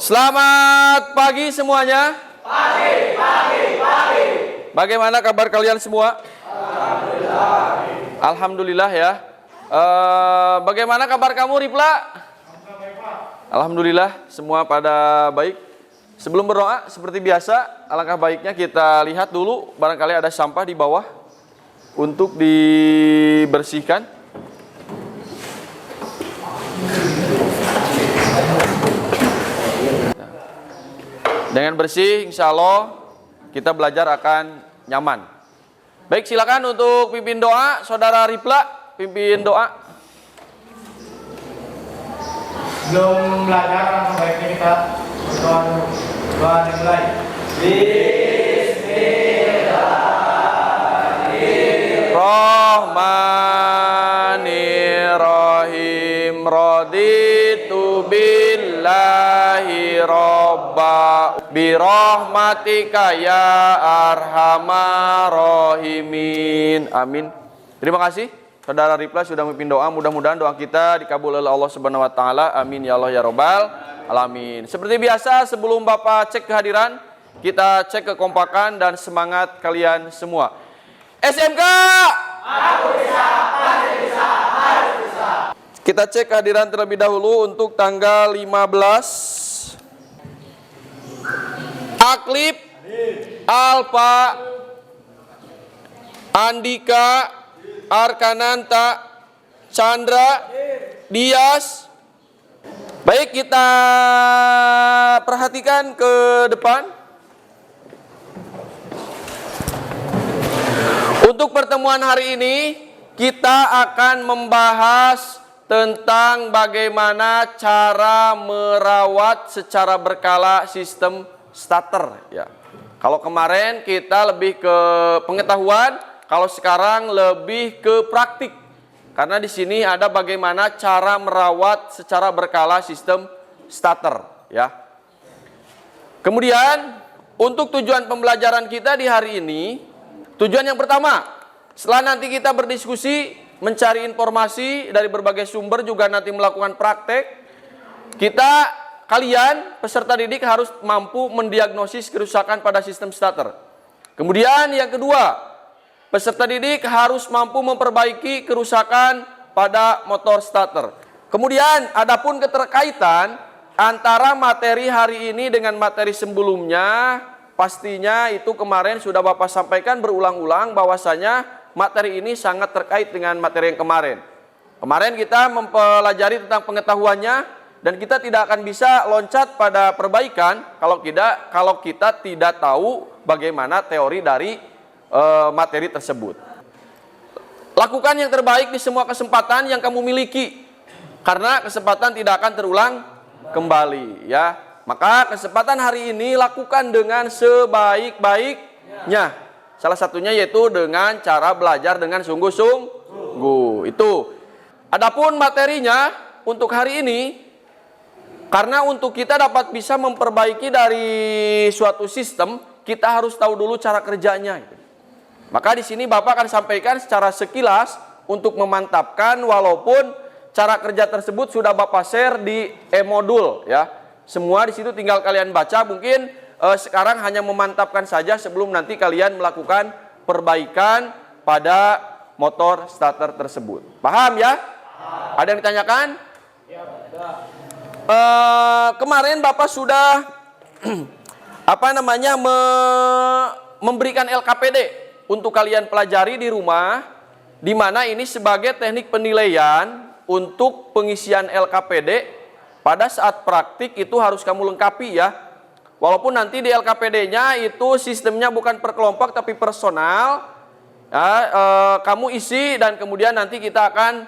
Selamat pagi semuanya. Pagi. Bagaimana kabar kalian semua? Alhamdulillah ya. Bagaimana kabar kamu, Ripla? Alhamdulillah, semua pada baik. Sebelum berdoa, seperti biasa, alangkah baiknya kita lihat dulu barangkali ada sampah di bawah untuk dibersihkan. Dengan bersih, insya Allah kita belajar akan nyaman. Baik, silakan untuk pimpin doa, Saudara Ripla, pimpin doa. Belum belajar, langsung baiknya kita doa dimulai. Bismillahirrahmanirrahim. Raditu billahi robba birahmatika ya arhamar rahimin. Amin. Terima kasih Saudara Ripla sudah memimpin doa. Mudah-mudahan doa kita dikabul oleh Allah Subhanahu wa taala. Amin ya Allah ya rabbal alamin. Seperti biasa, sebelum Bapak cek kehadiran, kita cek kekompakan dan semangat kalian semua. SMK, aku bisa, pasti bisa, harus bisa. Kita cek kehadiran terlebih dahulu untuk tanggal 15. Aklip, Alfa, Andika, Arkananta, Chandra, Dias. Baik, kita perhatikan ke depan. Untuk pertemuan hari ini, kita akan membahas tentang bagaimana cara merawat secara berkala sistem starter. Ya. Kalau kemarin kita lebih ke pengetahuan, kalau sekarang lebih ke praktik. Karena di sini ada bagaimana cara merawat secara berkala sistem starter. Ya. Kemudian, untuk tujuan pembelajaran kita di hari ini, tujuan yang pertama, setelah nanti kita berdiskusi, mencari informasi dari berbagai sumber, juga nanti melakukan praktek, kalian peserta didik harus mampu mendiagnosis kerusakan pada sistem starter. Kemudian yang kedua, peserta didik harus mampu memperbaiki kerusakan pada motor starter. Kemudian adapun keterkaitan antara materi hari ini dengan materi sebelumnya, pastinya itu kemarin sudah Bapak sampaikan berulang-ulang bahwasanya materi ini sangat terkait dengan materi yang kemarin. Kemarin kita mempelajari tentang pengetahuannya dan kita tidak akan bisa loncat pada perbaikan kalau kita tidak tahu bagaimana teori dari materi tersebut. Lakukan yang terbaik di semua kesempatan yang kamu miliki, karena kesempatan tidak akan terulang kembali, ya. Maka kesempatan hari ini lakukan dengan sebaik-baiknya. Salah satunya yaitu dengan cara belajar dengan sungguh-sungguh. Itu. Adapun materinya untuk hari ini, karena untuk kita dapat bisa memperbaiki dari suatu sistem, kita harus tahu dulu cara kerjanya. Maka di sini Bapak akan sampaikan secara sekilas untuk memantapkan, walaupun cara kerja tersebut sudah Bapak share di e-modul, ya. Semua di situ tinggal kalian baca. Mungkin sekarang hanya memantapkan saja sebelum nanti kalian melakukan perbaikan pada motor starter tersebut. Paham ya? Ada yang ditanyakan? Kemarin Bapak sudah memberikan LKPD untuk kalian pelajari di rumah, di mana ini sebagai teknik penilaian untuk pengisian LKPD. Pada saat praktik itu harus kamu lengkapi, ya. Walaupun nanti di LKPD-nya itu sistemnya bukan per kelompok tapi personal, ya, kamu isi dan kemudian nanti kita akan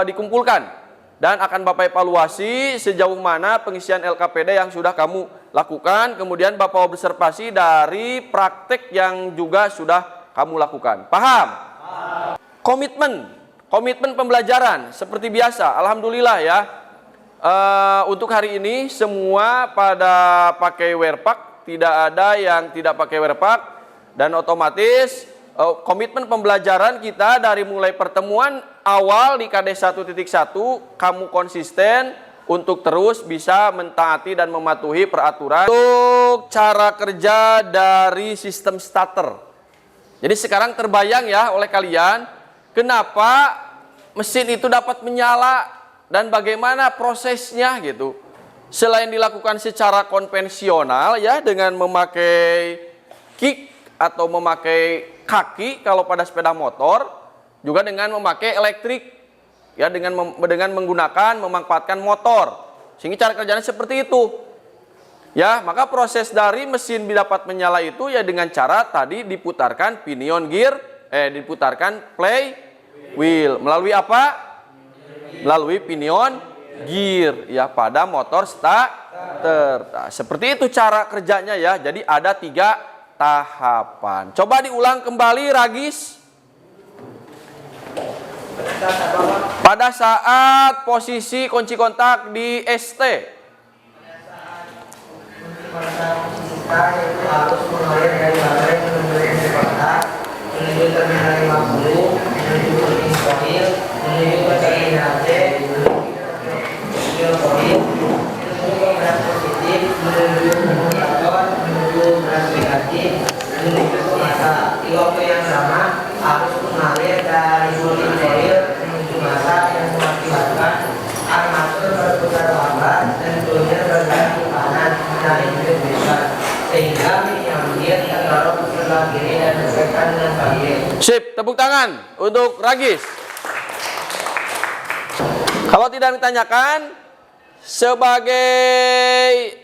dikumpulkan dan akan Bapak evaluasi sejauh mana pengisian LKPD yang sudah kamu lakukan, kemudian Bapak observasi dari praktek yang juga sudah kamu lakukan. Paham? Komitmen pembelajaran seperti biasa. Alhamdulillah ya. Untuk hari ini semua pada pakai wearpack, tidak ada yang tidak pakai wearpack, dan otomatis komitmen pembelajaran kita dari mulai pertemuan awal di KD 1.1 kamu konsisten untuk terus bisa mentaati dan mematuhi peraturan. Untuk cara kerja dari sistem starter. Jadi sekarang terbayang ya oleh kalian, kenapa mesin itu dapat menyala dan bagaimana prosesnya gitu. Selain dilakukan secara konvensional ya dengan memakai kick atau memakai kaki kalau pada sepeda motor, juga dengan memakai elektrik ya, dengan menggunakan memanfaatkan motor, sehingga cara kerjanya seperti itu ya. Maka proses dari mesin dapat menyala itu ya dengan cara tadi diputarkan pinion gear, diputarkan play wheel melalui apa? Melalui pinion gear ya pada motor starter. Nah, seperti itu cara kerjanya ya. Jadi ada 3 tahapan. Coba diulang kembali Ragis. Pada saat posisi kunci kontak di ST, harus mengalir dari baterai menuju kontak, menuju terminal 50, menuju kunci koil, menuju KIHC, menuju koil, menuju beras positif, menuju komutator, menuju beras negatif, menuju masa. Di waktu yang sama harus mengalir dari kunci koil menuju masa yang mengakibatkan armatur berputar lambat dan turunnya berganti kanan menarik berbeda, sehingga yang dia tertaruh ke sebelah kiri dan berkaitan dengan bagian. Sip, tepuk tangan untuk Ragis. Kalau tidak ditanyakan, sebagai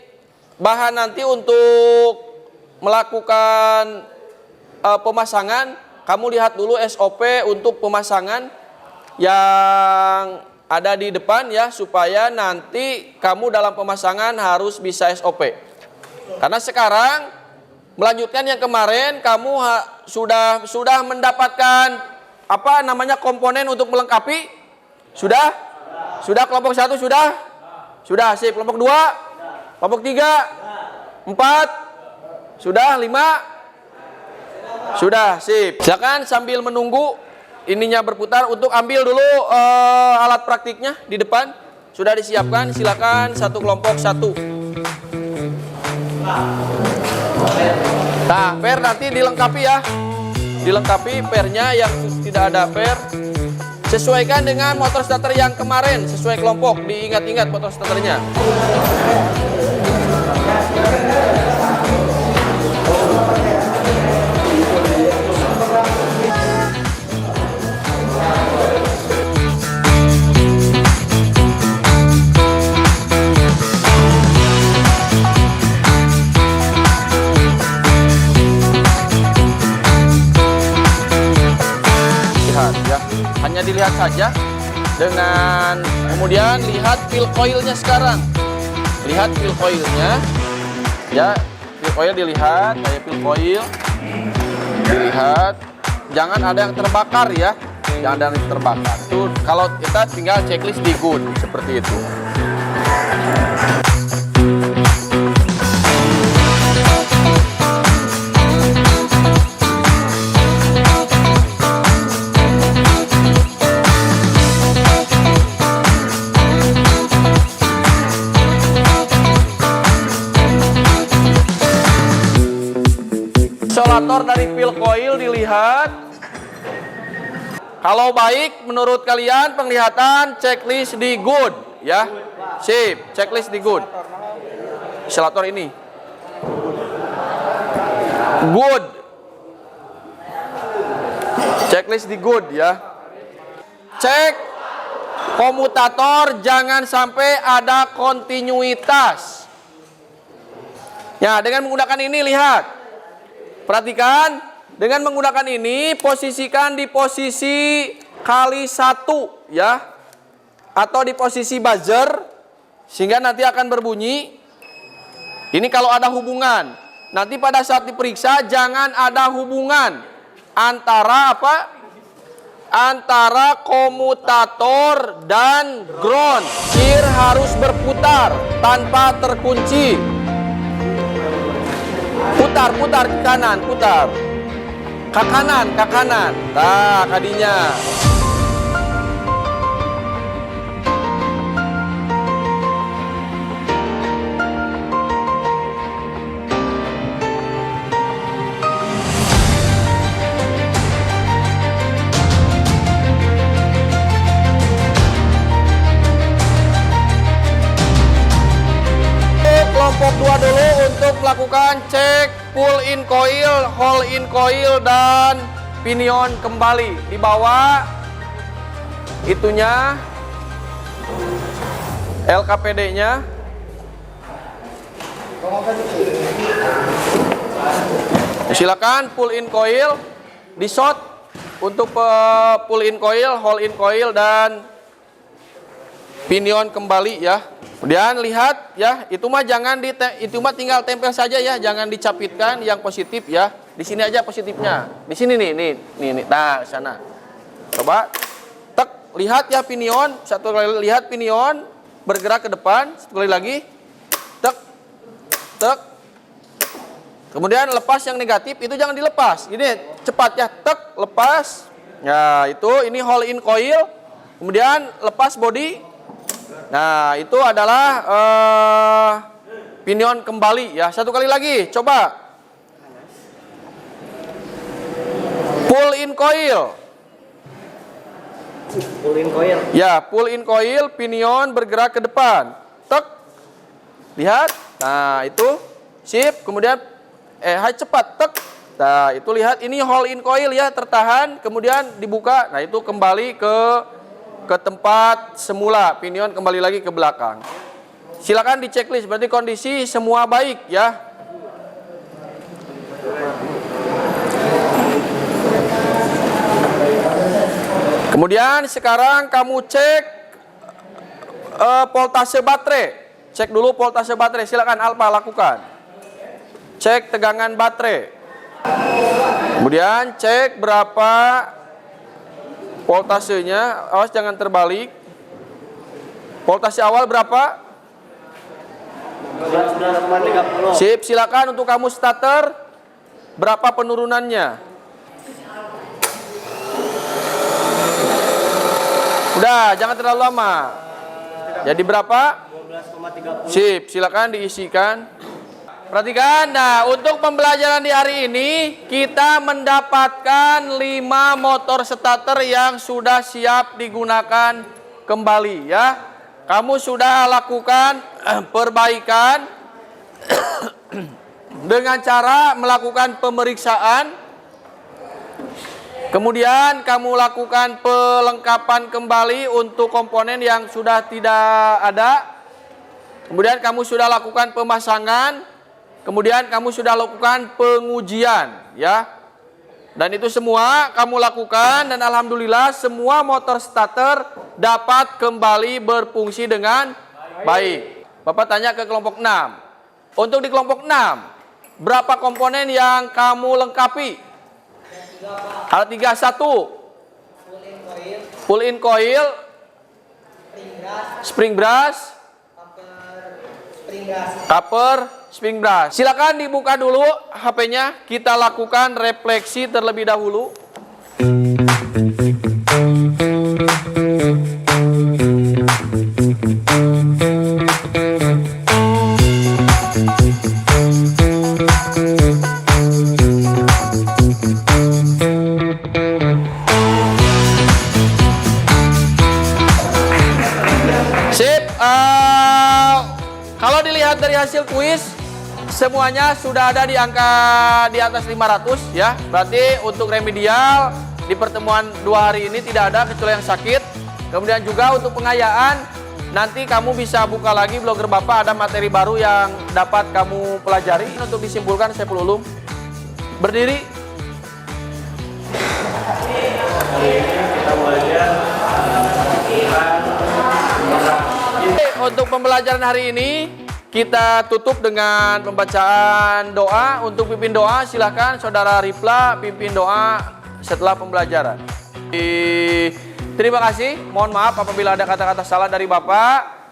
bahan nanti untuk melakukan pemasangan, kamu lihat dulu SOP untuk pemasangan yang ada di depan ya, supaya nanti kamu dalam pemasangan harus bisa SOP. Karena sekarang melanjutkan yang kemarin, kamu sudah mendapatkan apa namanya komponen untuk melengkapi? Sudah? Sudah kelompok 1 sudah? Sudah, sip. Kelompok 2? Kelompok 3? 4? Sudah? 5? Sudah, sip. Silakan sambil menunggu ininya berputar untuk ambil dulu alat praktiknya di depan. Sudah disiapkan, silakan satu kelompok 1. Nah, per nanti dilengkapi ya. Dilengkapi pernya yang tidak ada per. Sesuaikan dengan motor starter yang kemarin, sesuai kelompok, diingat-ingat motor starternya. Hanya dilihat saja dengan kemudian lihat pil coilnya sekarang. Lihat pil coilnya ya, pil coil dilihat, kayak pil coil dilihat, jangan ada yang terbakar ya, jangan ada yang terbakar. Tuh kalau kita tinggal checklist di good seperti itu. Isolator dari pil coil dilihat. Kalau baik menurut kalian penglihatan, checklist di good ya. Sip, checklist di good. Isolator ini good. Checklist di good ya. Cek komutator jangan sampai ada kontinuitas. Ya, dengan menggunakan ini lihat. Perhatikan, dengan menggunakan ini posisikan di posisi kali 1 ya, atau di posisi buzzer, sehingga nanti akan berbunyi. Ini kalau ada hubungan. Nanti pada saat diperiksa jangan ada hubungan antara apa? Antara komutator dan ground. Gear harus berputar tanpa terkunci. Putar ke kanan, putar. Ke kanan. Nah, kadinya. kelompok 2 dulu untuk melakukan cek pull in coil, hole in coil, dan pinion kembali. Dibawa itunya, LKPD-nya. Silakan pull in coil, di shot untuk pull in coil, hole in coil, dan pinion kembali ya. Kemudian lihat ya, itu mah tinggal tempel saja ya, jangan dicapitkan yang positif ya. Di sini aja positifnya. Di sini nih. Nah, sana. Coba tek, lihat ya pinion, satu kali lihat pinion bergerak ke depan, satu kali lagi. Tek. Tek. Kemudian lepas yang negatif, itu jangan dilepas. Ini cepat ya, tek, lepas. Ya, itu ini hole in coil. Kemudian lepas body. Nah, itu adalah pinion kembali ya. Satu kali lagi, coba. Pull in coil. Pull in coil. Ya, pull in coil, pinion bergerak ke depan. Tek. Lihat. Nah, itu sip. Kemudian cepat, tek. Nah, itu lihat, ini hole in coil ya, tertahan, kemudian dibuka. Nah, itu kembali ke tempat semula, pinion kembali lagi ke belakang. Silakan di checklist, berarti kondisi semua baik ya. Kemudian sekarang kamu cek voltase baterai. Cek dulu voltase baterai, silakan Alfa lakukan. Cek tegangan baterai. Kemudian cek berapa voltasenya, awas jangan terbalik. Voltase awal berapa? 19,30. Sip, silakan untuk kamu starter. Berapa penurunannya? Udah, jangan terlalu lama. Jadi berapa? 12,30. Sip, silakan diisikan. Perhatikan, nah untuk pembelajaran di hari ini kita mendapatkan 5 motor starter yang sudah siap digunakan kembali ya. Kamu sudah lakukan perbaikan dengan cara melakukan pemeriksaan. Kemudian kamu lakukan pelengkapan kembali untuk komponen yang sudah tidak ada. Kemudian kamu sudah lakukan pemasangan. Kemudian kamu sudah lakukan pengujian ya. Dan itu semua kamu lakukan dan alhamdulillah semua motor starter dapat kembali berfungsi dengan baik. Bapak tanya ke kelompok 6. Untuk di kelompok 6, berapa komponen yang kamu lengkapi? Ada 3, 1. Pull in coil, spring brush, cover, spring brush. Silakan dibuka dulu HP-nya. Kita lakukan refleksi terlebih dahulu. Sip. Kalau dilihat dari hasil kuis, semuanya sudah ada di angka di atas 500 ya. Berarti untuk remedial di pertemuan 2 hari ini tidak ada kecuali yang sakit. Kemudian juga untuk pengayaan, nanti kamu bisa buka lagi blogger Bapak, ada materi baru yang dapat kamu pelajari. Untuk disimpulkan, saya Ulum berdiri. Kita belajar Untuk pembelajaran hari ini kita tutup dengan pembacaan doa. Untuk pimpin doa silahkan Saudara Ripla pimpin doa setelah pembelajaran. Terima kasih. Mohon maaf apabila ada kata-kata salah dari Bapak.